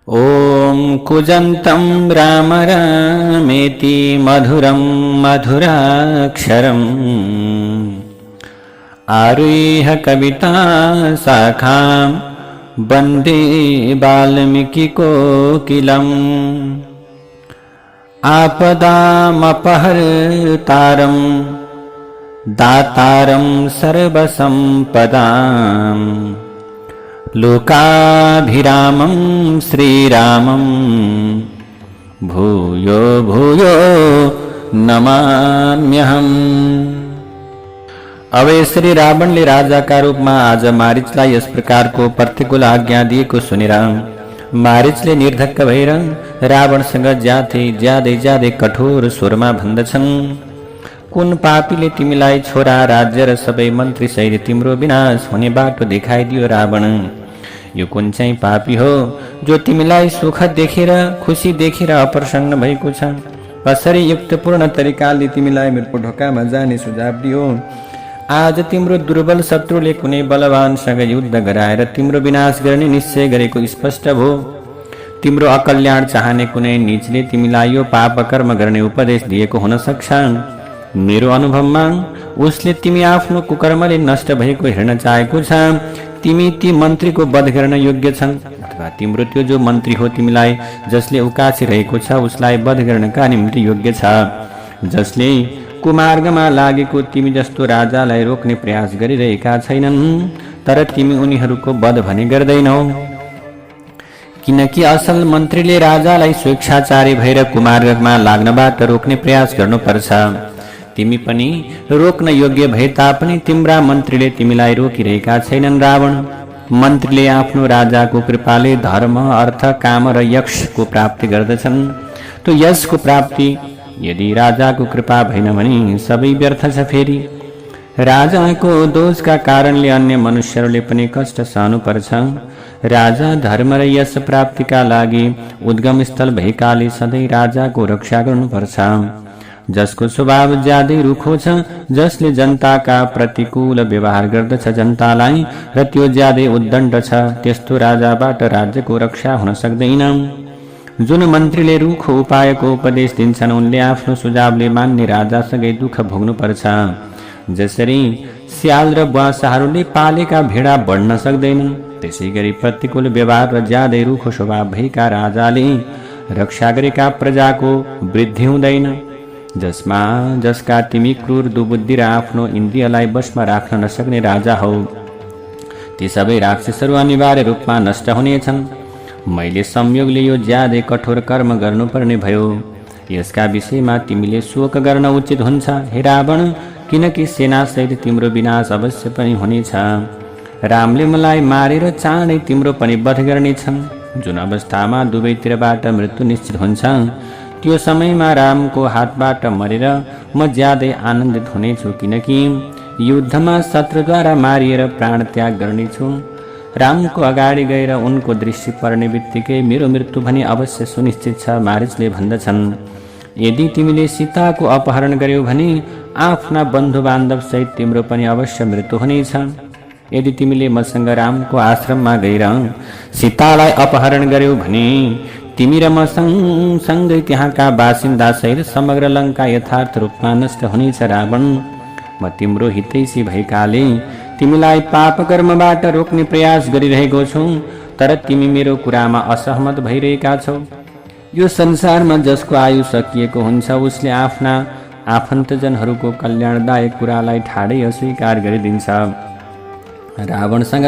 ॐ कूजन्तं राम रामेति मधुरं मधुराक्षरम् आरुह्य कविता शाखां वन्दे वाल्मीकिकोकिलम् आपदामपहर्तारं दातारं सर्वसम्पदाम् लोकाभिरामं श्रीरामं भूयो भूयो नमाम्यहम्। હવે શ્રી રાવણले રાજાકા રૂપમાં आज मारीचलाई यस प्रकारको प्रतिकूल आज्ञा दिएको सुनेर मारीचले निर्धक्क भएर रावणसँग ज्यादै कठोर स्वरमा भन्दछन्, कुन पापीले तिमीलाई छोरा राज्य र सबै मन्त्री सहित तिम्रो विनाश हुने बाटो देखाइदियो रावण? यो कुन चाहिँ पापी हो जो तिमीलाई सुख देखेर खुसी देखेर अप्रसन्न भएको छ? कसरी युक्तपूर्ण तरिकाले तिमीलाई मृत्यु ढोकामा जाने सुझाव दियो? आज तिम्रो दुर्बल शत्रुले कुनै बलवानसँग युद्ध गराएर तिम्रो विनाश गर्ने निश्चय गरेको स्पष्ट भयो। तिम्रो अकल्याण चाहने कुनै नीचले तिमीलाई यो पाप कर्म गर्ने उपदेश दिएको हुन सक्छ। मेरो अनुभवमा उसले तिमी आफ्नो कुकर्मले नष्ट भएको हेर्न चाहेको छ। तिमी ती मन्त्रीको वध गर्न योग्य छन्, अथवा तिम्रो त्यो जो मन्त्री हो तिमीलाई जसले उकासिरहेको छ उसलाई वध गर्नका निम्ति योग्य छ। जसले कुमार्गमा लागेको तिमी जस्तो राजालाई रोक्ने प्रयास गरिरहेका छैनन्, तर तिमी उनीहरूको वध भने गर्दैनौ। किनकि असल मन्त्रीले राजालाई स्वेच्छाचारी भएर कुमार्गमा लाग्नबाट रोक्ने प्रयास गर्नुपर्छ। तिमी पनि रोक्न योग्य भए तापनि तिम्रा मन्त्रीले तिमीलाई रोकिरहेका छैनन्। रावण मन्त्रीले आफ्नो राजाको कृपाले धर्म, अर्थ, काम र यशको प्राप्ति गर्दछन्। तो यसको प्राप्ति यदि राजाको कृपा भएन भने सबै व्यर्थ छ। फेरि राजाको दोषका कारणले अन्य मनुष्यहरूले पनि कष्ट सहनु पर्छ। राजा धर्म र यश प्राप्तिका लागि उद्गम स्थल भएकाले सधैँ राजाको रक्षा गर्नुपर्छ। जसको स्वभाव ज्यादै रुखो छ, जसले जनताका प्रतिकूल व्यवहार गर्दछ जनतालाई र त्यो ज्यादै उद्दण्ड छ, त्यस्तो राजाबाट राज्यको रक्षा हुन सक्दैन। जुन मन्त्रीले रुखो उपायको उपदेश दिन्छन् उनले आफ्नो सुझावले मान्ने राजासँगै दुःख भोग्नुपर्छ। जसरी स्याल र बुवासाहरूले पालेका भेडा बढ्न सक्दैनन्, त्यसै गरी प्रतिकूल व्यवहार र ज्यादै रुखो स्वभाव भएका राजाले रक्षा गरेका प्रजाको वृद्धि हुँदैन। जसका तिमी क्रूर दुबुद्धि र आफ्नो इन्द्रियलाई वशमा राख्न नसक्ने राजा हौ, ती सबै राक्षसहरू अनिवार्य रूपमा नष्ट हुनेछन्। मैले संयोगले यो ज्यादै कठोर कर्म गर्नुपर्ने भयो। यसका विषयमा तिमीले शोक गर्न उचित हुन्छ हे रावण, किनकि सेनासहित तिम्रो विनाश अवश्य पनि हुनेछ। रामले मलाई मारेर चाँडै तिम्रो पनि वध गर्नेछन्। जुन अवस्थामा दुवैतिरबाट मृत्यु निश्चित हुन्छ त्यो समयमा रामको हातबाट मरेर म ज्यादै आनन्दित हुनेछु, किनकि युद्धमा शत्रुद्वारा मारिएर प्राण त्याग गर्नेछु। रामको अगाडि गएर उनको दृष्टि पर्ने बित्तिकै मेरो मृत्यु भने अवश्य सुनिश्चित छ। मारिचले भन्दछन्, यदि तिमीले सीताको अपहरण गर्यौ भने आफ्ना बन्धु बान्धव सहित तिम्रो पनि अवश्य मृत्यु हुनेछ। यदि तिमीले मसँग रामको आश्रममा गएर सीतालाई अपहरण गर्यौ भने तिमी र म सँगसँगै त्यहाँका बासिन्दा सहित समग्र लङ्का यथार्थ रूपमा नष्ट हुनेछ। रावण, म तिम्रो हितैषी भएकाले तिमीलाई पाप कर्मबाट रोक्ने प्रयास गरिरहेको छु, तर तिमी मेरो कुरामा असहमत भइरहेका छौ। यो संसारमा जसको आयु सकिएको हुन्छ उसले आफ्ना आफन्तजनहरूको कल्याणदायक कुरालाई ठाडै अस्वीकार गरिदिन्छ। रावणसँग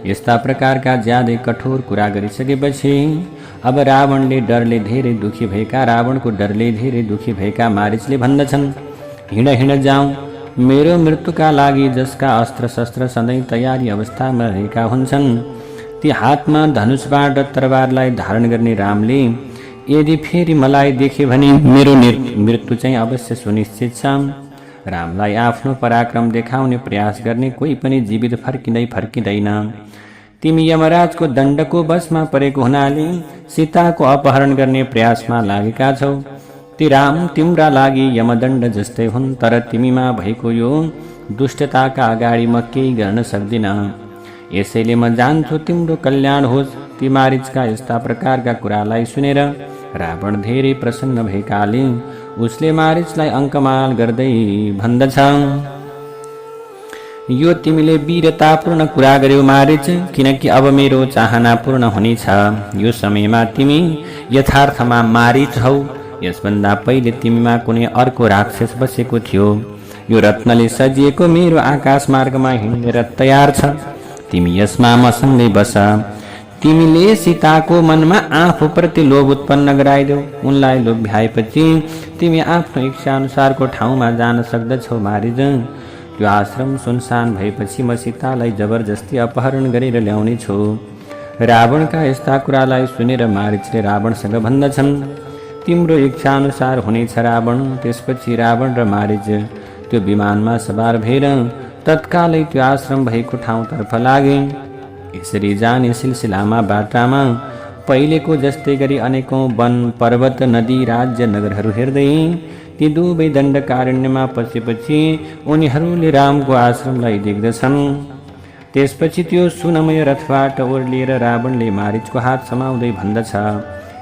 यस्ता प्रकारका ज्यादै कठोर कुरा गरिसकेपछि अब रावणको डरले धेरै दुखी भएका मारिचले भन्दछन्, हिँड जाउँ। मेरो मृत्युका लागि जसका अस्त्र शस्त्र सधैँ तयारी अवस्थामा रहेका हुन्छन्, ती हातमा धनुषबाट तरबारलाई धारण गर्ने रामले यदि फेरि मलाई देखे भने मेरो मृत्यु चाहिँ अवश्य सुनिश्चित छ। रामलाई आफ्नो पराक्रम देखाउने प्रयास गर्ने कोही पनि जीवित फर्किँदैन। तिमी यमराजको दण्डको वशमा परेको हुनाले सीताको अपहरण गर्ने प्रयासमा लागेका छौ। ती राम तिम्रा लागि यमदण्ड जस्तै हुन्, तर तिमीमा भएको यो दुष्टताका अगाडि म केही गर्न सक्दिन। यसैले म जान्छु तिम्रो कल्याण होस्, ती मारिचका यस्ता प्रकारका कुरालाई सुनेर रावण धेरै प्रसन्न भएकाले उसले मारिचलाई अङ्कमाल गर्दै भन्दछ, यो तिमीले वीरतापूर्ण कुरा गर्यौ मारिच, किनकि अब मेरो चाहना पूर्ण हुनेछ। यो समयमा तिमी यथार्थमा मारिच हौ। यसभन्दा पहिले तिमीमा कुनै अर्को राक्षस बसेको थियो। यो रत्नले सजिएको मेरो आकाश मार्गमा हिँडेर तयार छ। तिमी यसमा मसँगै बस। तिमीले सीताको मनमा आफूप्रति लोभ उत्पन्न गराइदेऊ। उनलाई लोभ्याएपछि तिमी आफ्नो इच्छा अनुसारको ठाउँमा जान सक्दछौ मारिच। त्यो आश्रम सुनसान भएपछि म सीतालाई जबरजस्ती अपहरण गरेर ल्याउने छु। रावणका यस्ता कुरालाई सुनेर मारिचले रावणसँग भन्दछन्, तिम्रो इच्छा अनुसार हुनेछ रावण। त्यसपछि रावण र मारिच त्यो विमानमा सवार भएर तत्कालै त्यो आश्रम भएको ठाउँतर्फ लागे। यसरी जाने सिलसिलामा बाटामा पहिलेको जस्तै गरी अनेकौं वन, पर्वत, नदी, राज्य, नगरहरू हेर्दै ती दुवै दण्डकारण्यमा पसेपछि उनीहरूले रामको आश्रमलाई देख्दछन्। त्यसपछि त्यो सुनमय रथबाट ओर्लिएर रावणले मारिचको हात समाउँदै भन्दछ,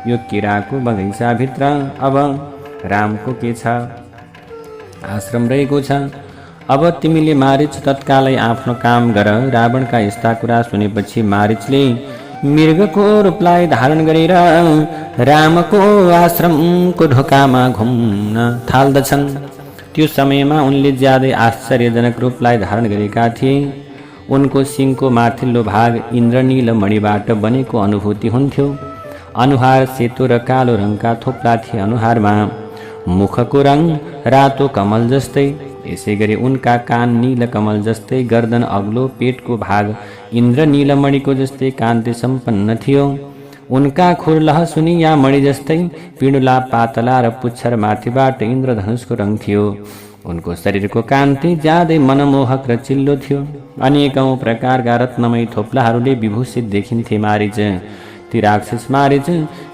यो केराको बगैँचाभित्र अब रामको के छ? आश्रम रहेको छ। अब तिमीले मारिच तत्कालै आफ्नो काम गर। रावणका यस्ता कुरा सुनेपछि मारिचले मृगको रूपलाई धारण गरेर रामको आश्रमको ढोकामा घुम्न थाल्दछन्। त्यो समयमा उनले ज्यादै आश्चर्यजनक रूपलाई धारण गरेका थिए। उनको सिङको माथिल्लो भाग इन्द्रनील मणिबाट बनेको अनुभूति हुन्थ्यो। अनुहार सेतो र कालो रङका थोप्ला थिए अनुहारमा। मुखको रङ रातो कमल जस्तै, यसै गरी उनका कान नील कमल जस्तै, गर्दन अग्लो, पेटको भाग इन्द्र नीलमणिको जस्तै कान्ति सम्पन्न थियो। उनका खुर लहसुनी या मणि जस्तै पिँडुला, पातला र पुच्छर माथिबाट इन्द्रधनुषको रङ थियो। उनको शरीरको कान्ति ज्यादै मनमोहक र चिल्लो थियो। अनेकौं प्रकारका रत्नमय थोप्लाहरूले विभूषित देखिन्थे मारिच। ती राक्षस मारिच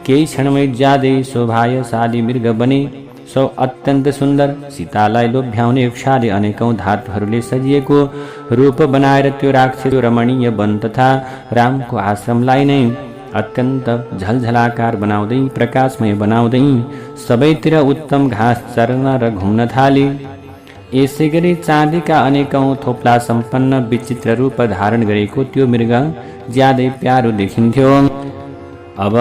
केही क्षणमै ज्यादै शोभायशाली मृग बने। सो अत्यन्त सुन्दर, सीतालाई लोभ्याउने उक्षाले अनेकौं धातुहरूले सजिएको रूप बनाएर त्यो राक्षस रमणीय वन तथा रामको आश्रमलाई नै अत्यन्त झलझलाकार बनाउँदै, प्रकाशमय बनाउँदै सबैतिर उत्तम घाँस चर्न र घुम्न थाले। यसै गरी चाँदीका अनेकौं थोप्ला सम्पन्न विचित्र रूप धारण गरेको त्यो मृग ज्यादै प्यारो देखिन्थ्यो। अब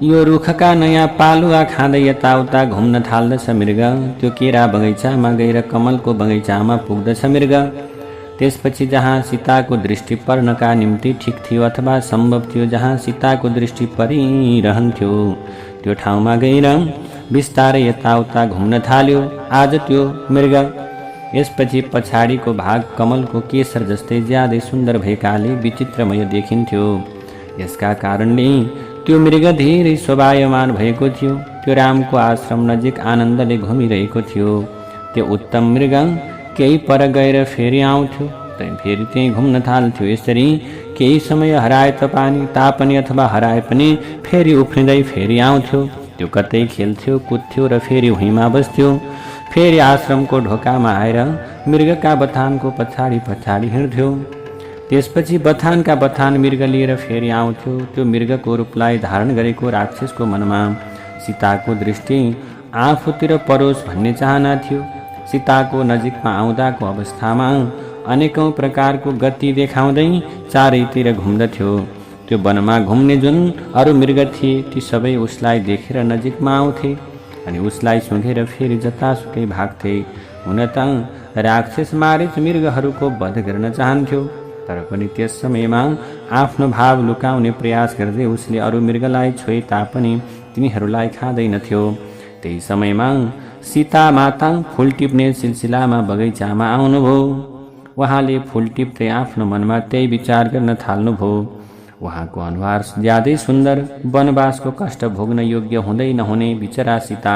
यो रुखका नयाँ पालुवा खाँदै यताउता घुम्न थाल्दछ मृग। त्यो केरा बगैँचामा गएर कमलको बगैँचामा पुग्दछ मृग। त्यसपछि जहाँ सीताको दृष्टि पर्नका निम्ति ठिक थियो अथवा सम्भव थियो, जहाँ सीताको दृष्टि परिरहन्थ्यो, त्यो ठाउँमा गएर बिस्तारै यताउता घुम्न थाल्यो आज त्यो मृग। यसपछि पछाडिको भाग कमलको केसर जस्तै ज्यादै सुन्दर भएकाले विचित्रमय देखिन्थ्यो। यसका कारणले त्यो मृग धेरै शोभायमान भएको थियो। त्यो रामको आश्रम नजिक आनन्दले घुमिरहेको थियो। त्यो उत्तम मृग केही पर गएर फेरि आउँथ्यो, फेरि त्यहीँ घुम्न थाल्थ्यो। यसरी केही समय हराए तापनि अथवा हराए पनि फेरि उफ्रिँदै फेरि आउँथ्यो। त्यो कतै खेल्थ्यो, कुद्थ्यो र फेरि भुइँमा बस्थ्यो। फेरि आश्रमको ढोकामा आएर मृगका बथानको पछाडि पछाडि हिँड्थ्यो। त्यसपछि बथानका बथान मृग लिएर फेरि आउँथ्यो। त्यो मृगको रूपलाई धारण गरेको राक्षसको मनमा सीताको दृष्टि आफूतिर परोस् भन्ने चाहना थियो। सीताको नजिकमा आउँदाको अवस्थामा अनेकौं प्रकारको गति देखाउँदै चारैतिर घुम्दथ्यो। त्यो वनमा घुम्ने जुन अरू मृग थिए ती सबै उसलाई देखेर नजिकमा आउँथे अनि उसलाई सुँघेर फेरि जतासुकै भाग्थे। हुन त राक्षस मारिच मृगहरूको वध गर्न चाहन्थ्यो, तर पनि त्यस समयमा आफ्नो भाव लुकाउने प्रयास गर्दै उसले अरू मृगलाई छोए तापनि तिनीहरूलाई खाँदैनथ्यो। त्यही समयमा सीता माता फूल टिप्ने सिलसिलामा बगैँचामा आउनुभयो। उहाँले फूल टिप्दै आफ्नो मनमा त्यही विचार गर्न थाल्नुभयो। उहाँको अनुहार ज्यादै सुन्दर, वनवासको कष्ट भोग्न योग्य हुँदै नहुने बिचरा सीता।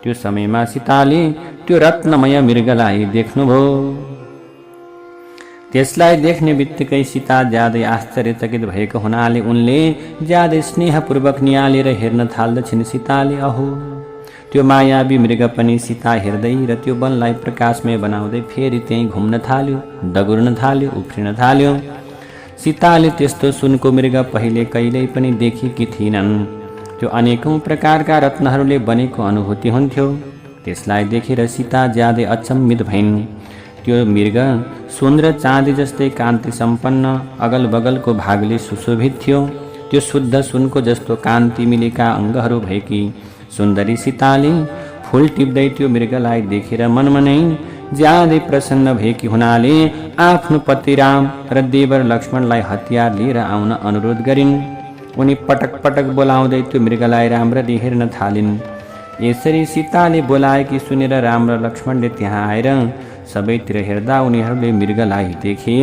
त्यो समयमा सीताले त्यो रत्नमय मृगलाई देख्नुभयो। त्यसलाई देख्ने बित्तिकै सीता ज्यादै आश्चर्यचकित भएको हुनाले उनले ज्यादै स्नेहपूर्वक निहालेर हेर्न थाल्दछिन्। सीताले अहो त्यो मायावी मृग पनि सीता हेर्दै र त्यो वनलाई प्रकाशमय बनाउँदै फेरि त्यहीँ घुम्न थाल्यो, दगुर्न थाल्यो, उफ्रिन थाल्यो। सीताले त्यस्तो सुनको मृग पहिले कहिल्यै पनि देखेकी थिइनन्। त्यो अनेकौं प्रकारका रत्नहरूले बनेको अनुभूति हुन्थ्यो। त्यसलाई देखेर सीता ज्यादै अचम्मित भइन्। त्यो मृग सुन र चाँदी जस्तै कान्ति सम्पन्न, अगल बगलको भागले सुशोभित थियो। त्यो शुद्ध सुनको जस्तो कान्ति मिलेका अङ्गहरू भएकी सुन्दरी सीताले फूल टिप्दै त्यो मृगलाई देखेर मनमनै ज्यादै प्रसन्न भएकी हुनाले आफ्नो पति राम र देवर लक्ष्मणलाई हतियार लिएर आउन अनुरोध गरिन्। उनी पटक पटक बोलाउँदै त्यो मृगलाई राम्ररी हेर्न थालिन्। यसरी सीताले बोलाएकी सुनेर राम र लक्ष्मणले त्यहाँ आएर सबैतिर हेर्दा उनीहरूले मृगलाई देखे।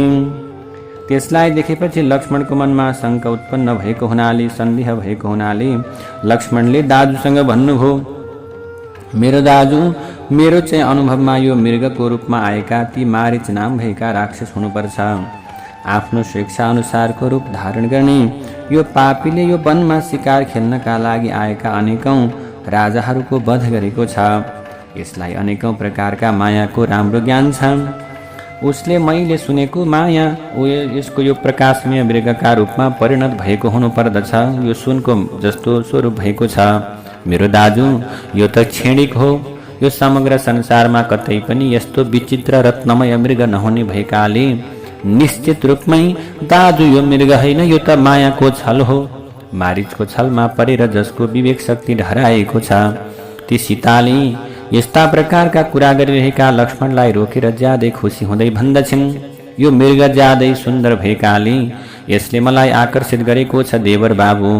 त्यसलाई देखेपछि लक्ष्मणको मनमा शङ्का उत्पन्न भएको हुनाले, सन्देह भएको हुनाले लक्ष्मणले दाजुसँग भन्नुभयो, मेरो दाजु, मेरो चाहिँ अनुभवमा यो मृगको रूपमा आएका ती मारिच नाम भएका राक्षस हुनुपर्छ। आफ्नो स्वेच्छा अनुसारको रूप धारण गर्ने यो पापीले यो वनमा शिकार खेल्नका लागि आएका अनेकौं राजाहरूको वध गरेको छ। यसलाई अनेकौं प्रकारका मायाको राम्रो ज्ञान छ। उसले मैले सुनेको माया यसको यो प्रकाशमय मृगका रूपमा परिणत भएको हुनुपर्दछ। यो सुनको जस्तो स्वरूप भएको छ। मेरो दाजु, यो त क्षणिक हो। यो समग्र संसारमा कतै पनि यस्तो विचित्र रत्नमय मृग नहुने भएकाले निश्चित रूपमै दाजु यो मृग होइन, यो त मायाको छल हो। मारिचको छलमा परेर जसको विवेक शक्ति ढराएको छ। ती सीताले यस्ता प्रकारका कुरा गरिरहेका लक्ष्मणलाई रोकेर ज्यादै खुसी हुँदै भन्दछिन्, यो मृग ज्यादै सुन्दर भएकाले यसले मलाई आकर्षित गरेको छ। देवर बाबु,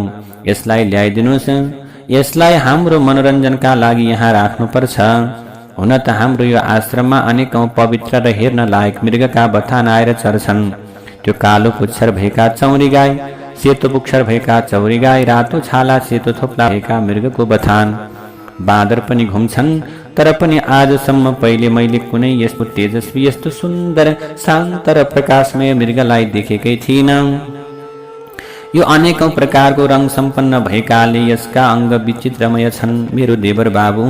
यसलाई ल्याइदिनुहोस्। यसलाई हाम्रो मनोरञ्जनका लागि यहाँ राख्नुपर्छ। हुन त हाम्रो यो आश्रममा अनेकौं पवित्र र हेर्न लायक मृगका बथान आएर चर्छन्। त्यो कालो पुच्छर भएका चौरी गाई, सेतो पुच्छर भएका चौरी गाई, रातो छाला सेतो थोप्ला भएका मृगको बथान, बाँदर पनि घुम्छन्। तर पनि आजसम्म पहिले मैले कुनै यस्तो तेजस्वी, यस्तो सुन्दर, शान्त र प्रकाशमय मृगलाई देखेकै थिइनँ। यो अनेकौं प्रकारको रङ सम्पन्न भएकाले यसका अङ्ग विचित्रमय छन्। मेरो देवर बाबु,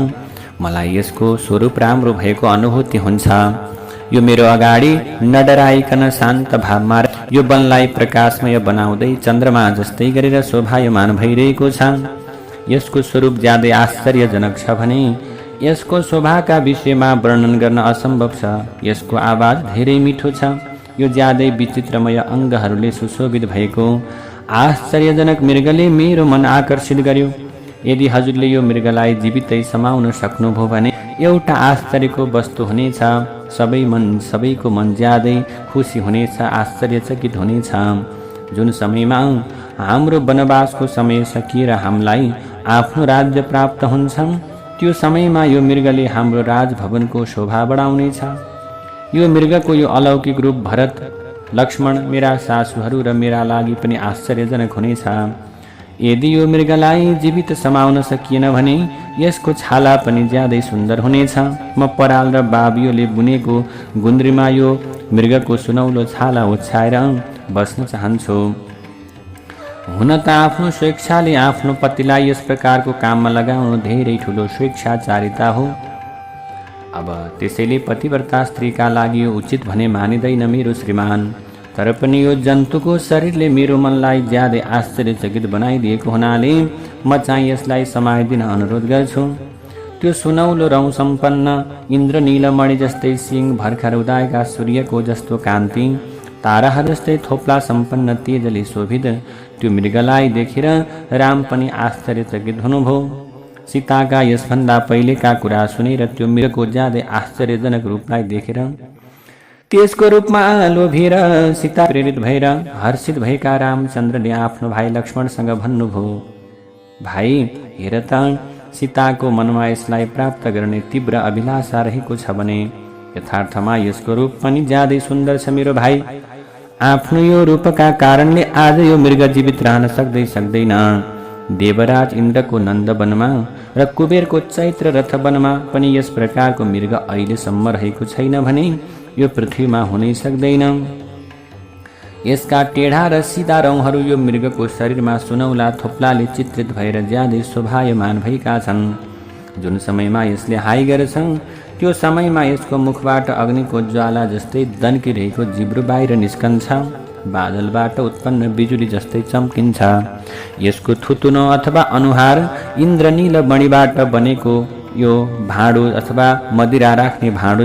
मलाई यसको स्वरूप राम्रो भएको अनुभूति हुन्छ। यो मेरो अगाडि नडराइकन शान्त भावमा यो वनलाई प्रकाशमय बनाउँदै चन्द्रमा जस्तै गरेर शोभायमान भइरहेको छ। यसको स्वरूप ज्यादै आश्चर्यजनक छ भने यसको शोभाका विषयमा वर्णन गर्न असम्भव छ। यसको आवाज धेरै मिठो छ। यो ज्यादै विचित्रमय अङ्गहरूले सुशोभित भएको आश्चर्यजनक मृगले मेरो मन आकर्षित गर्यो। यदि हजुरले यो मृगलाई जीवितै समाउन सक्नुभयो भने एउटा आश्चर्यको वस्तु हुनेछ। सबैको मन ज्यादै खुसी हुनेछ, आश्चर्यचकित हुनेछ। जुन समयमा हाम्रो वनवासको समय सकिएर हामीलाई आफ्नो राज्य प्राप्त हुन्छ, त्यो समयमा यो मृगले हाम्रो राजभवनको शोभा बढाउनेछ। यो मृगको यो अलौकिक रूप भरत, लक्ष्मण, मेरा सासूहरू र मेरा लागि पनि आश्चर्यजनक हुनेछ। यदि यो मृगलाई जीवित समाउन सकिएन भने यसको छाला पनि ज्यादै सुन्दर हुनेछ। म पराल र बाबियोले बुनेको गुन्द्रीमा यो मृगको सुनौलो छाला ओछ्याएर बस्न चाहन्छु। हुन त आफ्नो स्वेच्छाले आफ्नो पतिलाई यस प्रकारको काममा लगाउनु धेरै ठुलो स्वेच्छाचारिता हो। अब त्यसैले पतिव्रता स्त्रीका लागि यो उचित भने मानिँदैन मेरो श्रीमान। तर पनि यो जन्तुको शरीरले मेरो मनलाई ज्यादै आश्चर्यचकित बनाइदिएको हुनाले म चाहिँ यसलाई समाइदिन अनुरोध गर्छु। त्यो सुनौलो रौँ सम्पन्न इन्द्रनीलमणि जस्तै सिंह, भर्खर उदाएका सूर्यको जस्तो कान्ति, ताराहरू जस्तै थोप्ला सम्पन्न तेजले शोभित त्यो मृगलाई देखेर राम पनि आश्चर्यचकित हुनुभयो। सीताका यसभन्दा पहिलेका कुरा सुनेर त्यो मृगको ज्यादै आश्चर्यजनक रूपलाई देखेर त्यसको रूपमा लोभिएर सीता प्रेरित भएर हर्षित भएका रामचन्द्रले आफ्नो भाइ लक्ष्मणसँग भन्नुभयो, भाइ हेर त, सीताको मनमा यसलाई प्राप्त गर्ने तीव्र अभिलाषा रहेको छ भने यथार्थमा यसको रूप पनि ज्यादै सुन्दर छ मेरो भाइ। आफ्नो यो रूपका कारणले आज यो मृग जीवित रहन सक्दैन। देवराज इन्द्रको नन्दवनमा र कुबेरको चैत्र रथवनमा पनि यस प्रकारको मृग अहिलेसम्म रहेको छैन भने यो पृथ्वीमा हुनै सक्दैन। यसका टेढा र सिधा रौँहरू यो मृगको शरीरमा सुनौला थोप्लाले चित्रित भएर ज्यादै शोभायमान भएका छन्। जुन समयमा यसले हाइ गर्छ त्यो समयमा यसको मुखबाट अग्निको ज्वाला जस्तै दन्किरहेको जिब्रो बाहिर निस्कन्छ। बादलबाट उत्पन्न बिजुली जस्तै चम्किन्छ। यसको थुतुनो अथवा अनुहार इन्द्रनील मणिबाट बनेको यो भाँडो अथवा मदिरा राख्ने भाँडो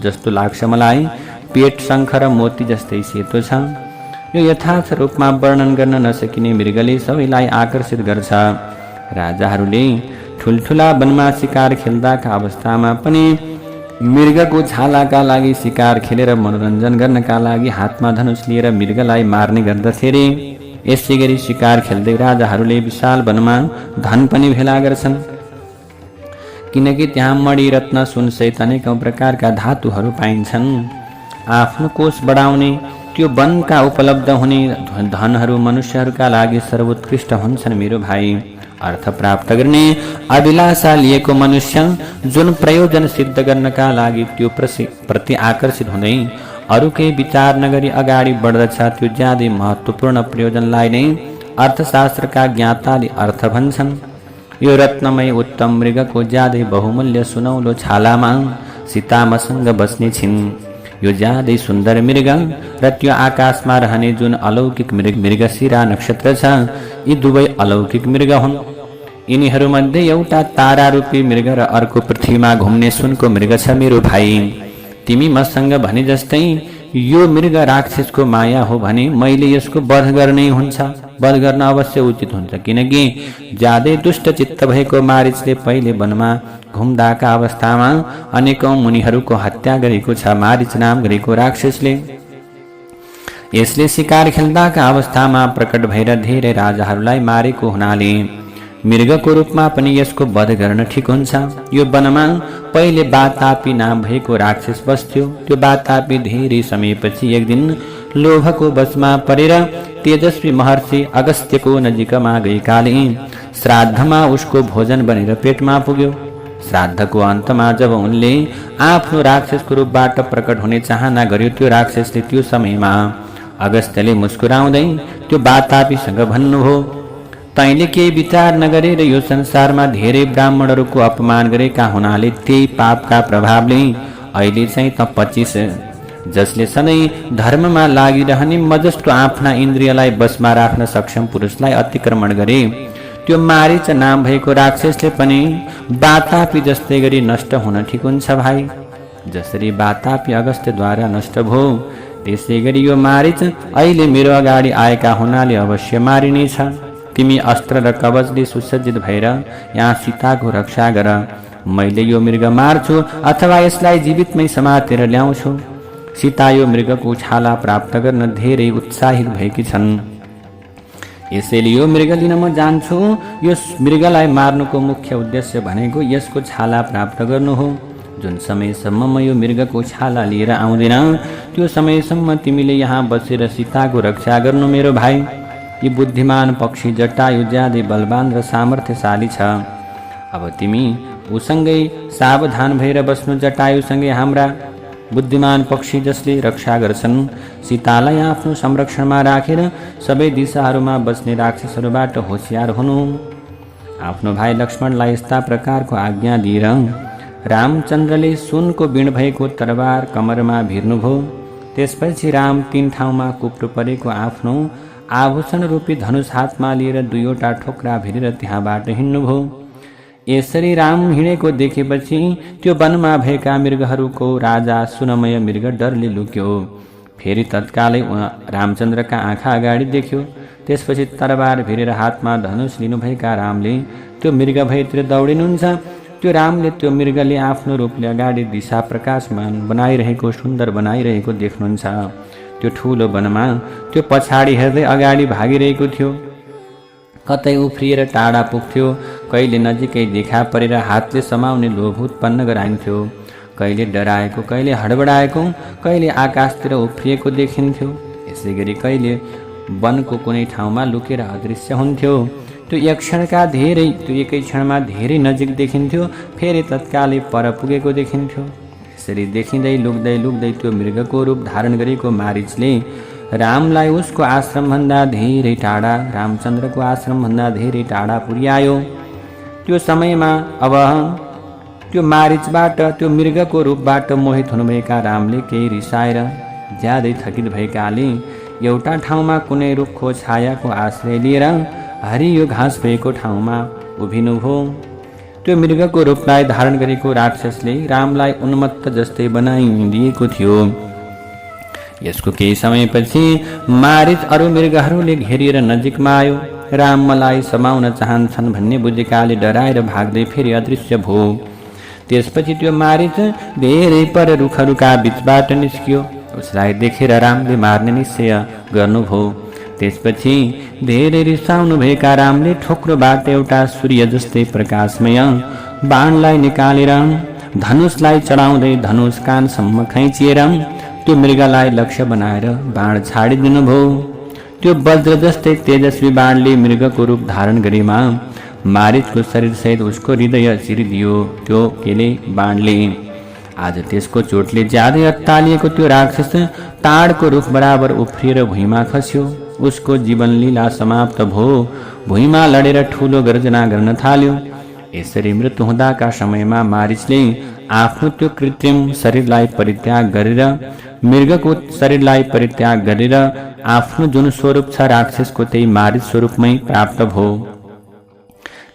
जस्तो लाग्छ मलाई। पेट शङ्ख र मोती जस्तै सेतो छ। यो यथार्थ रूपमा वर्णन गर्न नसकिने मृगले सबैलाई आकर्षित गर्छ। राजाहरूले ठुल्ठुला वनमा शिकार खेल्दाका अवस्थामा पनि मृगको छालाका लागि शिकार खेलेर मनोरञ्जन गर्नका लागि हातमा धनुष लिएर मृगलाई मार्ने गर्दथे रे। यसै गरी शिकार खेल्दै राजाहरूले विशाल वनमा धन पनि भेला गर्छन्, किनकि त्यहाँ मणि रत्न सुन सहित अनेकौं प्रकारका धातुहरू पाइन्छन्। आफ्नो कोष बढाउने त्यो वनका उपलब्ध हुने धनहरू मनुष्यहरूका लागि सर्वोत्कृष्ट हुन्छन् मेरो भाइ। अर्थ प्राप्त गर्ने अभिलाषा लिएको मनुष्य जुन प्रयोजन सिद्ध गर्नका लागि त्यो प्रति आकर्षित हुँदै अरूकै विचार नगरी अगाडि बढ्दछ, त्यो ज्यादै महत्त्वपूर्ण प्रयोजनलाई नै अर्थशास्त्रका ज्ञाताले अर्थ भन्छन्। यो रत्नमय उत्तम मृगको ज्यादै बहुमूल्य सुनौलो छालामा सीता मसँग बस्ने छिन्। यो ज्यादै सुन्दर मृग र त्यो आकाशमा रहने जुन अलौकिक मृगशिरा नक्षत्र छ, यी दुवै अलौकिक मृग हुन्। यिनीहरूमध्ये एउटा तारा रूपी मृग र अर्को पृथ्वीमा घुम्ने सुनको मृग छ मेरो भाइ। तिमी मसँग भने जस्तै यो मृग राक्षसको माया हो भने मैले यसको वध गर्नै हुन्छ। वध गर्न अवश्य उचित हुन्छ, किनकि ज्यादै दुष्ट चित्त भएको मारिचले पहिले वनमा घुम्दाका अवस्थामा अनेकौं मुनिहरूको हत्या गरेको छ। मारिच नाम गरेको राक्षसले यसले शिकार खेल्दाका अवस्थामा प्रकट भएर धेरै राजाहरूलाई मारेको हुनाले मृगको रूपमा पनि यसको वध गर्न ठिक हुन्छ। यो वनमा पहिले वातापी नाम भएको राक्षस बस्थ्यो। त्यो वातापी धेरै समयपछि एक दिन लोभको वशमा परेर तेजस्वी महर्षि अगस्त्यको नजिकमा गएकाले श्राद्धमा उसको भोजन बनेर पेटमा पुग्यो। श्राद्धको अन्तमा जब उनले आफ्नो राक्षसको रूपबाट प्रकट हुने चाहना गर्यो, त्यो राक्षसले त्यो समयमा अगस्त्यले मुस्कुराउँदै त्यो वातापीसँग भन्नुभयो, तैँले केही विचार नगरेर यो संसारमा धेरै ब्राह्मणहरूको अपमान गरेका हुनाले त्यही पापका प्रभावले अहिले चाहिँ त 25 जसले सधैँ धर्ममा लागिरहने म जस्तो आफ्ना इन्द्रियलाई बसमा राख्न सक्षम पुरुषलाई अतिक्रमण गरे। त्यो मारिच नाम भएको राक्षसले पनि वातापी जस्तै गरी नष्ट हुन ठिक हुन्छ भाइ। जसरी वातापी अगस्त्यद्वारा नष्ट भयो, त्यसै गरी यो मारिच अहिले मेरो अगाडि आएका हुनाले अवश्य मारिनेछ। तिमी अस्त्र र कवचले सुसज्जित भएर यहाँ सीताको रक्षा गर। मैले यो मृग मार्छु अथवा यसलाई जीवितमै समातेर ल्याउँछु। सीता यो मृगको छाला प्राप्त गर्न धेरै उत्साहित भएकी छन्। यसैले यो मृग लिन म जान्छु। यो मृगलाई मार्नुको मुख्य उद्देश्य भनेको यसको छाला प्राप्त गर्नु हो। जुन समयसम्म म यो मृगको छाला लिएर आउँदिन, त्यो समयसम्म तिमीले यहाँ बसेर सीताको रक्षा गर्नु मेरो भाइ। यी बुद्धिमान पक्षी जटायु ज्यादै बलवान र सामर्थ्यशाली छ। अब तिमी उसँगै सावधान भएर बस्नु। जटायुसँगै हाम्रा बुद्धिमान पक्षी जसले रक्षा गर्छन्, सीतालाई आफ्नो संरक्षणमा राखेर सबै दिशाहरूमा बस्ने राक्षसहरूबाट होशियार हुनु। आफ्नो भाइ लक्ष्मणलाई यस्ता प्रकारको आज्ञा दिएर रामचन्द्रले सुनको बीण भएको तरबार कमरमा भिर्नुभयो। त्यसपछि राम 3 ठाउँमा कुप्रो परेको आफ्नो आभूषण रूपी धनुष हातमा लिएर 2वटा ठोक्रा भिरेर त्यहाँबाट हिँड्नुभयो। यसरी राम हिँडेको देखेपछि त्यो वनमा भएका मृगहरूको राजा सुनमय मृग डरले लुक्यो। फेरि तत्कालै रामचन्द्रका आँखा अगाडि देख्यो। त्यसपछि तरबार भिरेर हातमा धनुष लिनुभएका रामले त्यो मृग भएतिर दौडिनुहुन्छ। त्यो रामले त्यो मृगले आफ्नो रूपले अगाडि दिशा प्रकाशमान बनाइरहेको, सुन्दर बनाइरहेको देख्नुहुन्छ। त्यो ठुलो वनमा त्यो पछाडि हेर्दै अगाडि भागिरहेको थियो। कतै उफ्रिएर टाढा पुग्थ्यो, कहिले नजिकै देखा परेर हातले समाउने लोभ उत्पन्न गराइन्थ्यो। कहिले डराएको, कहिले हडबडाएको, कहिले आकाशतिर उफ्रिएको देखिन्थ्यो। यसै गरी कहिले वनको कुनै ठाउँमा लुकेर अदृश्य हुन्थ्यो। त्यो एकै क्षणमा धेरै नजिक देखिन्थ्यो, फेरि तत्कालै पर पुगेको देखिन्थ्यो। यसरी देखिँदै लुक्दै त्यो मृगको रूप धारण गरेको मारिचले रामलाई उसको आश्रमभन्दा धेरै टाढा, रामचन्द्रको आश्रमभन्दा धेरै टाढा पुर्यायो। त्यो समयमा अब त्यो मारिचबाट, त्यो मृगको रूपबाट मोहित हुनुभएका रामले केही रिसाएर ज्यादै थकित भएकाले एउटा ठाउँमा कुनै रुखको छायाको आश्रय लिएर हरियो घाँस भएको ठाउँमा उभिनुभयो। त्यो मृगको रूपलाई धारण गरेको राक्षसले रामलाई उन्मत्त जस्तै बनाइदिएको थियो। यसको केही समयपछि मारिच अरू मृगहरूले घेरिएर नजिकमा आयो। राम मलाई समाउन चाहन्छन् भन्ने बुझेकाले डराएर भाग्दै फेरि अदृश्य भयो। त्यसपछि त्यो मारिच धेरै पर रुखहरूका बीचबाट निस्कियो। उसलाई देखेर रामले मार्ने निश्चय गर्नुभयो। त्यसपछि धेरै रिसाउनु भएका रामले ठोक्रोबाट एउटा सूर्य जस्तै प्रकाशमय बाणलाई निकालेर धनुषलाई चढाउँदै धनुष कानसम्म खैचिएर त्यो मृगलाई लक्ष्य बनाएर बाण छाडिदिनुभयो। त्यो वज्र जस्तै तेजस्वी बाणले मृगको रूप धारण गरेमा मारिचको शरीरसहित उसको हृदय चिरिदियो त्यो केले बाणले। आज त्यसको चोटले ज्यादै अत्तालिएको त्यो राक्षस ताडको रुख बराबर उफ्रिएर भुइँमा खस्यो। उसको जीवन लीला समाप्त भयो। भुइँमा लडेर ठूलो गर्जना गर्न थाल्यो। यसरी मृत्यु हुँदाका समयमा मारिचले आफ्नो त्यो कृत्रिम शरीरलाई परित्याग गरेर मृगको शरीरलाई परित्याग गरेर आफ्नो जुन स्वरूप छ राक्षसको त्यही मारिच स्वरूपमै प्राप्त भयो।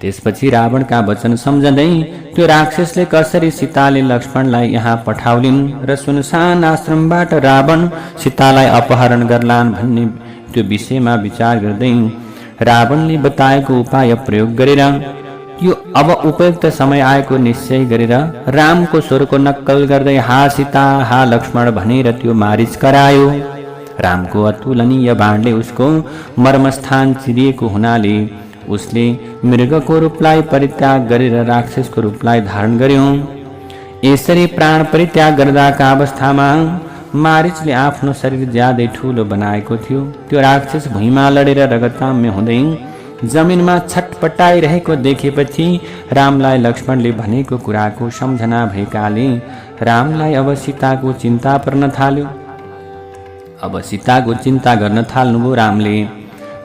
त्यसपछि रावणका वचन सम्झँदै त्यो राक्षसले कसरी सीताले लक्ष्मणलाई यहाँ पठाउलिन् र सुनसान आश्रमबाट रावण सीतालाई अपहरण गर्लान् भन्ने त्यो विषयमा विचार गर्दै रावणले बताएको उपाय प्रयोग गरेर यो अब उपयुक्त समय आएको निश्चय गरेर रामको स्वरको नक्कल गर्दै हा सीता हा लक्ष्मण भनेर त्यो मारिच करायो। रामको अतुलनीय बाणले उसको मर्मस्थान चिरिएको हुनाले उसले मृगको रूपलाई परित्याग गरेर राक्षसको रूपलाई धारण गर्यो। यसरी प्राण परित्याग गर्दाका अवस्थामा मारिचले आफ्नो शरीर ज्यादै ठूलो बनाएको थियो। त्यो राक्षस भुइँमा लडेर रगताम्य हुँदै जमिनमा छटपटाइरहेको देखेपछि रामलाई लक्ष्मणले भनेको कुराको सम्झना भएकाले रामलाई अब सीताको चिन्ता पर्न थाल्यो। अब सीताको चिन्ता गर्न थाल्नुभयो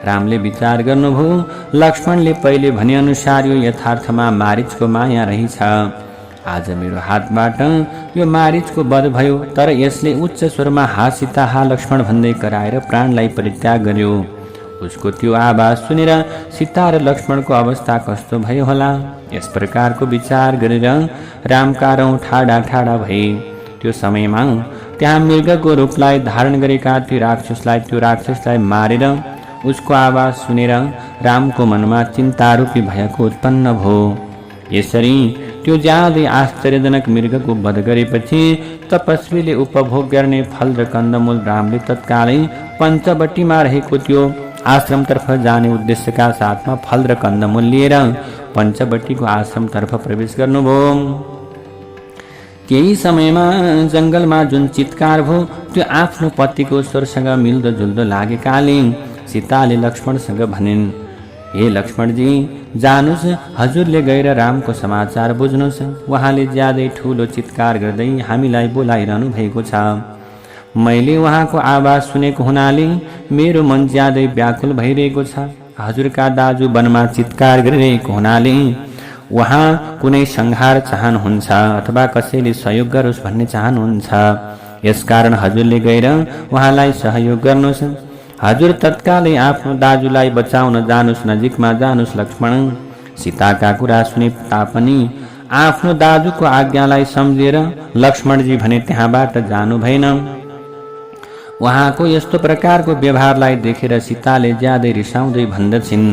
रामले विचार गर्नुभयो। लक्ष्मणले पहिले भनेअनुसार यो यथार्थमा मारिचको माया रहेछ। आज मेरो हातबाट यो मारिचको वध भयो, तर यसले उच्च स्वरमा हा सीता हा लक्ष्मण भन्दै कराएर प्राणलाई परित्याग गर्यो। उसको त्यो आवाज सुनेर सीता र लक्ष्मणको अवस्था कस्तो भयो होला। यस प्रकारको विचार गरेर रामका रौँ ठाडा ठाडा भए। त्यो समयमा त्यहाँ मृगको रूपलाई धारण गरेका त्यो राक्षसलाई मारेर उसको आवाज सुनेर रामको मनमा चिन्तारूपी भएको उत्पन्न भयो। यसरी त्यो ज्यादै आश्चर्यजनक मृगको वध गरेपछि तपस्वीले उपभोग गर्ने फल र कन्दमूल रामले तत्कालै पञ्चवटीमा रहेको त्यो आश्रमतर्फ जाने उद्देश्यका साथमा फल र कन्दमूल लिएर पञ्चवटीको आश्रमतर्फ प्रवेश गर्नुभयो। केही समयमा जङ्गलमा जुन चित्कार भयो त्यो आफ्नो पतिको स्वरसँग मिल्दो जुल्दो लागेकाले सीताले लक्ष्मणसँग भनिन्, हे लक्ष्मणजी, जानुस्, हजुरले गएर रामको समाचार बुझ्नुहोस्। उहाँले ज्यादै ठूलो चित्कार गर्दै हामीलाई बोलाइरहनु भएको छ। मैले उहाँको आवाज सुनेको हुनाले मेरो मन ज्यादै व्याकुल भइरहेको छ। हजुरका दाजु वनमा चित्कार गरिरहेको हुनाले उहाँ कुनै संहार चाहनुहुन्छ अथवा कसैले सहयोग गरोस् भन्ने चाहनुहुन्छ। यसकारण हजुरले गएर उहाँलाई सहयोग गर्नुहोस्। हजुर तत्कालै आफ्नो दाजुलाई बचाउन जानुस्, नजिकमा जानुस् लक्ष्मण। सीताका कुरा सुने तापनि आफ्नो दाजुको आज्ञालाई सम्झेर लक्ष्मणजी भने त्यहाँबाट जानु भएन। उहाँको यस्तो प्रकारको व्यवहारलाई देखेर सीताले ज्यादै रिसाउँदै भन्दछिन्,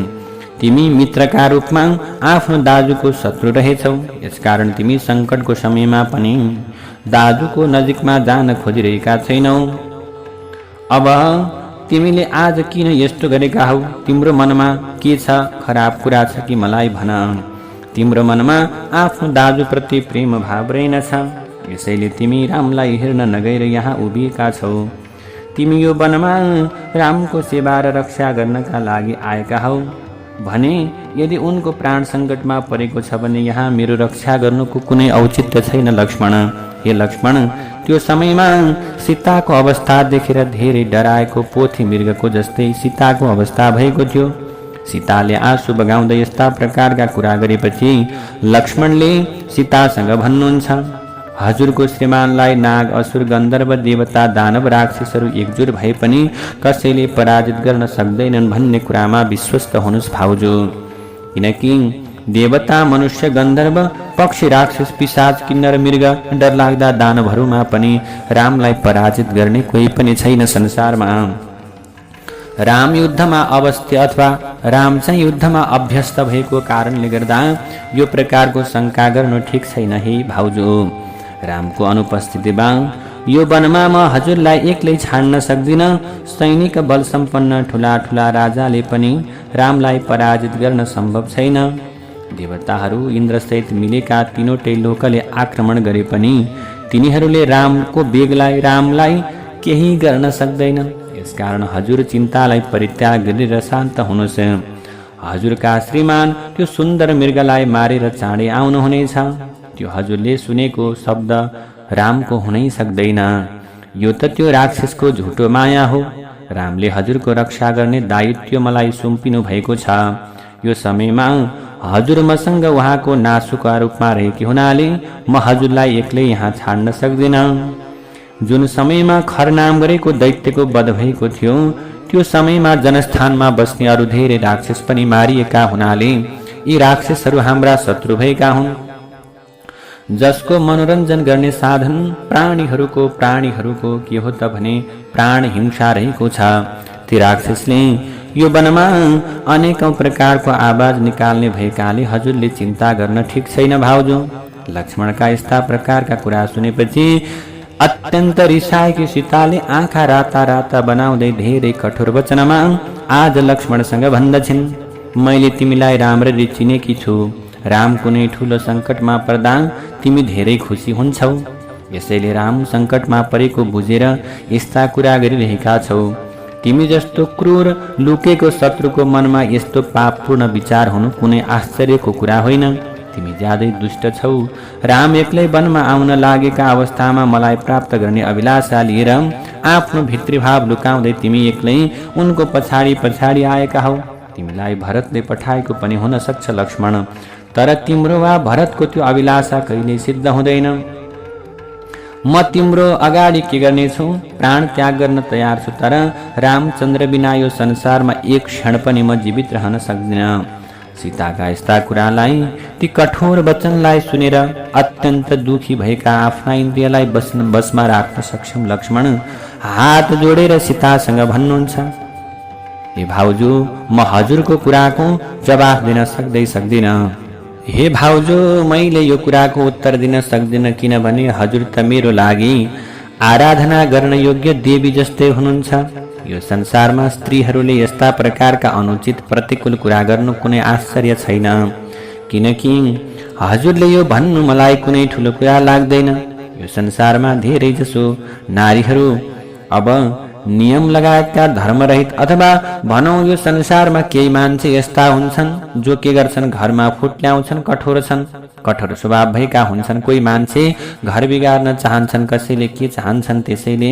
तिमी मित्रका रूपमा आफ्नो दाजुको शत्रु रहेछौ। यसकारण तिमी सङ्कटको समयमा पनि दाजुको नजिकमा जान खोजिरहेका छैनौ। अब तिमीले आज किन यस्तो गरेका हौ? तिम्रो मनमा के छ? खराब कुरा छ कि मलाई भन। तिम्रो मनमा आफ्नो दाजुप्रति प्रेम भाव रहेनछ। यसैले तिमी रामलाई हेर्न नगएर यहाँ उभिएका छौ। तिमी यो वनमा रामको सेवा र रक्षा गर्नका लागि आएका हौ भने यदि उनको प्राण सङ्कटमा परेको छ भने यहाँ मेरो रक्षा गर्नुको कुनै औचित्य छैन लक्ष्मण। हे लक्ष्मण, त्यो समयमा सीताको अवस्था देखेर धेरै डराएको पोथी मृगको जस्तै सीताको अवस्था भएको थियो। सीताले आँसु बगाउँदै यस्ता प्रकारका कुरा गरेपछि लक्ष्मणले सीतासँग भन्नुहुन्छ, हजुरको श्रीमानलाई नाग असुर गन्धर्व देवता दानव राक्षसहरू एकजुट भए पनि कसैले पराजित गर्न सक्दैनन् भन्ने कुरामा विश्वस्त हुनुस् भाउजू। किनकि देवता मनुष्य गन्धर्व पक्षी राक्षस पिशाच किन्नर मृग डरलाग्दा दानवहरूमा पनि रामलाई पराजित गर्ने कोही पनि छैन संसारमा। राम युद्धमा अवस्थित अथवा राम चाहिँ युद्धमा अभ्यस्त भएको कारणले गर्दा यो प्रकारको शङ्का गर्नु ठिक छैन है भाउजू। रामको अनुपस्थितिमा यो वनमा म हजुरलाई एक्लै छाड्न सक्दिन। सैनिक बल सम्पन्न ठुला ठुला राजाले पनि रामलाई पराजित गर्न सम्भव छैन। देवताहरू इन्द्रसहित मिलेका तीनवटै लोकले आक्रमण गरे पनि तिनीहरूले रामको वेगलाई रामलाई केही गर्न सक्दैन। यसकारण हजुर चिन्तालाई परित्याग गरेर शान्त हुनुहोस्। हजुरका श्रीमान त्यो सुन्दर मृगलाई मारेर चाँडै आउनुहुनेछ। त्यो हजुरले सुनेको शब्द रामको हुनै सक्दैन। यो त त्यो राक्षसको झुटो माया हो। रामले हजुरको रक्षा गर्ने दायित्व मलाई सुम्पिनु भएको छ। यो समयमा हजुर मसँग उहाँको नासुका रूपमा रहेकी हुनाले म हजुरलाई एक्लै यहाँ छाड्न सक्दिन। जुन समयमा खरनाम गरेको दैत्यको वध भएको थियो त्यो समयमा जनस्थानमा बस्ने अरू धेरै राक्षस पनि मारिएका हुनाले यी राक्षसहरू हाम्रा शत्रु भएका हुन्। जसको मनोरञ्जन गर्ने साधन प्राणीहरूको के हो त भने प्राण हिंसा रहेको छ। ती राक्षसले यो वनमा अनेकौं प्रकारको आवाज निकाल्ने भएकाले हजुरले चिन्ता गर्न ठिक छैन भाउजू। लक्ष्मणका यस्ता प्रकारका कुरा सुनेपछि अत्यन्त रिसाएकी सीताले आँखा राता राता बनाउँदै धेरै कठोर वचनमा आज लक्ष्मणसँग भन्दछिन्, मैले तिमीलाई राम्ररी चिनेकी छु। राम कुनै ठुलो सङ्कटमा पर्दा तिमी धेरै खुसी हुन्छौ। यसैले राम सङ्कटमा परेको बुझेर यस्ता कुरा गरिरहेका छौ। तिमी जस्तो क्रूर लुकेको शत्रुको मनमा यस्तो पापपूर्ण विचार हुनु कुनै आश्चर्यको कुरा होइन। तिमी ज्यादै दुष्ट छौ। राम एक्लै वनमा आउन लागेका अवस्थामा मलाई प्राप्त गर्ने अभिलाषा लिएर आफ्नो भित्रीभाव लुकाउँदै तिमी एक्लै उनको पछाडि पछाडि आएका हौ। तिमीलाई भरतले पठाएको पनि हुन सक्छ लक्ष्मण, तर तिम्रो वा भरतको त्यो अभिलाषा कहिल्यै सिद्ध हुँदैन। म तिम्रो अगाडि के गर्नेछु? प्राण त्याग गर्न तयार छु, तर रामचन्द्र बिना यो संसारमा एक क्षण पनि म जीवित रहन सक्दिनँ। सीताका यस्ता कुरालाई ती कठोर वचनलाई सुनेर अत्यन्त दुखी भएका आफ्ना इन्द्रियलाई बसमा राख्न सक्षम लक्ष्मण हात जोडेर सीतासँग भन्नुहुन्छ, हे भाउजू, म हजुरको कुराको जवाफ दिन सक्दिन। हे भाउजू, मैले यो कुराको उत्तर दिन सक्दिन, किनभने हजुर त मेरो लागि आराधना गर्न योग्य देवी जस्तै हुनुहुन्छ। यो संसारमा स्त्रीहरूले यस्ता प्रकारका अनुचित प्रतिकूल कुरा गर्नु कुनै आश्चर्य छैन, किनकि हजुरले यो भन्नु मलाई कुनै ठुलो कुरा लाग्दैन। यो संसारमा धेरै जसो नारीहरू अब नियम लगायतका धर्मरहित अथवा भनौँ यो संसारमा केही मान्छे यस्ता हुन्छन् जो के गर्छन्, घरमा फुट ल्याउँछन्, कठोर स्वभाव भएका हुन्छन्। कोही मान्छे घर बिगार्न चाहन्छन्, कसैले के चाहन्छन्। त्यसैले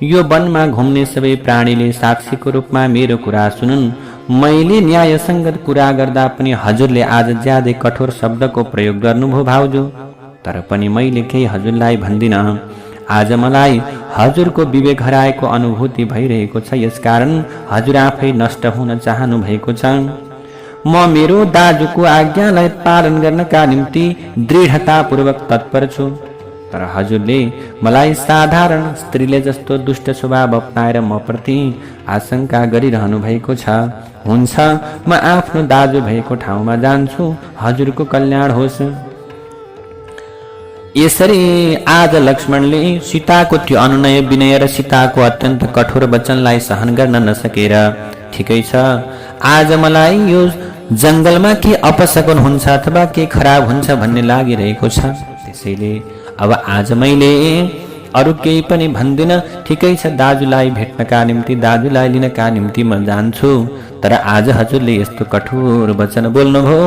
यो वनमा घुम्ने सबै प्राणीले साक्षीको रूपमा मेरो कुरा सुनुन्। मैले न्यायसङ्गत कुरा गर्दा पनि हजुरले आज ज्यादै कठोर शब्दको प्रयोग गर्नुभयो भाउजू, तर पनि मैले केही हजुरलाई भन्दिनँ। आज मलाई हजुरको विवेक हराएको अनुभूति भइरहेको छ, यसकारण हजुर आफै नष्ट हुन चाहनु भएको छ। म मेरो दाजुको आज्ञालाई पालन गर्नका निम्ति दृढतापूर्वक तत्पर छु, तर हजुरले मलाई साधारण स्त्रीले जस्तो दुष्ट स्वभाव अपनाएर म प्रति आशंका गरिरहनु भएको छ। हुन्छ, म आफ्नो दाजु भएको ठाउँमा जान्छु, हजुरको कल्याण होस्। यसरी आज लक्ष्मणले सीताको त्यो अनुनय विनय र सीताको अत्यन्त कठोर वचनलाई सहन गर्न नसकेर, ठिकै छ, आज मलाई यो जङ्गलमा के अपशकुन हुन्छ अथवा के खराब हुन्छ भन्ने लागिरहेको छ। त्यसैले अब आज मैले अरू केही पनि भन्दिन। ठिकै छ, दाजुलाई भेट्नका निम्ति, दाजुलाई लिनका निम्ति म जान्छु, तर आज हजुरले यस्तो कठोर वचन बोल्नुभयो,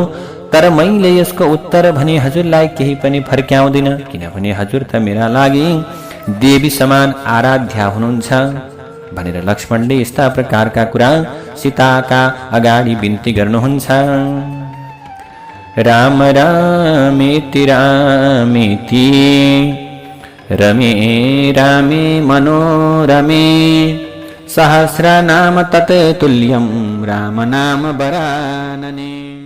तर मैले यसको उत्तर भने हजुरलाई केही पनि फर्क्याउँदिन, किनभने हजुर त मेरा लागि देवी समान आराध्या हुनुहुन्छ भनेर लक्ष्मणले यस्ता प्रकारका कुरा सीताका अगाडि बिन्ती गर्नुहुन्छ। राम रामेति रामेति रमे रामे मनोरमे सहस्रनाम तत्तुल्यं राम नाम वरानने।